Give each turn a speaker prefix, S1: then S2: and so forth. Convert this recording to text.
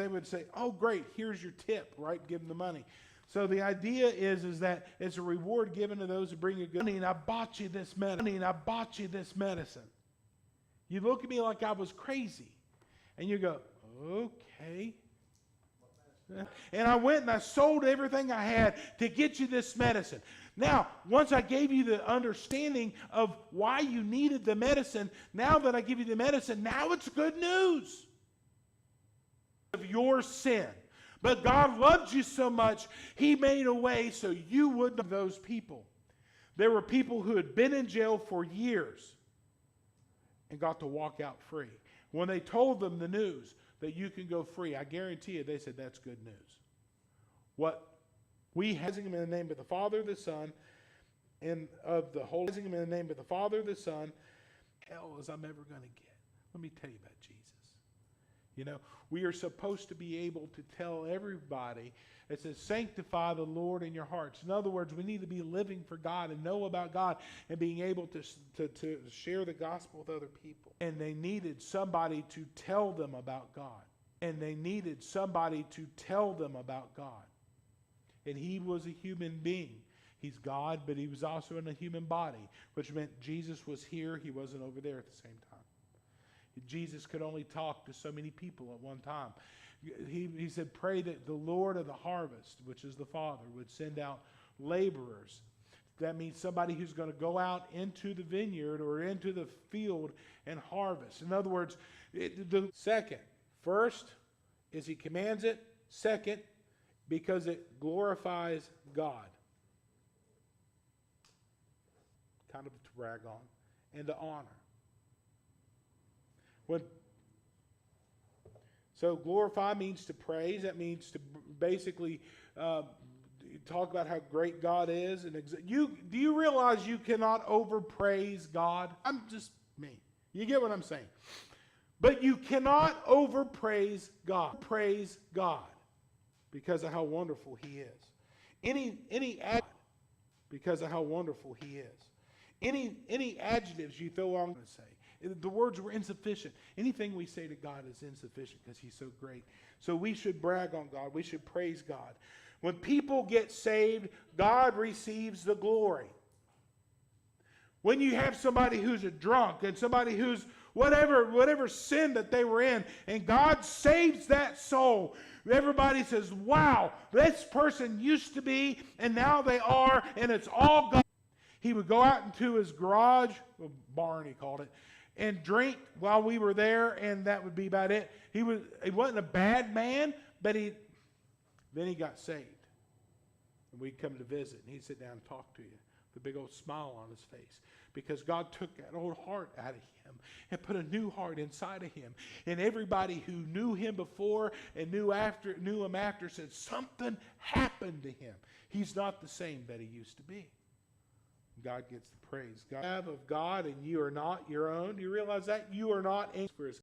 S1: they would say, oh, great, here's your tip, right? Give them the money. So the idea is that it's a reward given to those who bring a good money, and I bought you this medicine. You look at me like I was crazy. And you go, okay. And I went and I sold everything I had to get you this medicine. Now, once I gave you the understanding of why you needed the medicine, now that I give you the medicine, now it's good news of your sin. But God loved you so much, He made a way so you wouldn't have those people. There were people who had been in jail for years and got to walk out free. When they told them the news that you can go free, I guarantee you they said, that's good news. What we have in the name of the Father, the Son, and of the Holy Spirit, in the name of the Father, the Son, hell as I'm ever going to get. Let me tell you about Jesus. You know, we are supposed to be able to tell everybody, it says, sanctify the Lord in your hearts. In other words, we need to be living for God and know about God and being able to share the gospel with other people. And they needed somebody to tell them about God. And they needed somebody to tell them about God. And He was a human being. He's God, but He was also in a human body, which meant Jesus was here. He wasn't over there at the same time. Jesus could only talk to so many people at one time. He said, pray that the Lord of the harvest, which is the Father, would send out laborers. That means somebody who's going to go out into the vineyard or into the field and harvest. In other words, the second, first is He commands it. Second, because it glorifies God. Kind of to brag on and to honor. So glorify means to praise. That means to basically talk about how great God is. And do you realize you cannot overpraise God? I'm just me. You get what I'm saying? But you cannot overpraise God. Praise God because of how wonderful He is. Because of how wonderful He is. Any adjectives you throw on to say. The words were insufficient. Anything we say to God is insufficient because He's so great. So we should brag on God. We should praise God. When people get saved, God receives the glory. When you have somebody who's a drunk and somebody who's whatever sin that they were in, and God saves that soul, everybody says, wow, this person used to be, and now they are, and it's all God. He would go out into his garage, barn he called it, and drink while we were there, and that would be about it. He wasn't a bad man, but then he got saved. And we'd come to visit, and he'd sit down and talk to you with a big old smile on his face, because God took that old heart out of him and put a new heart inside of him. And everybody who knew him before and knew him after said something happened to him. He's not the same that he used to be. God gets the praise. God of God, and you are not your own. Do you realize that? You are not for His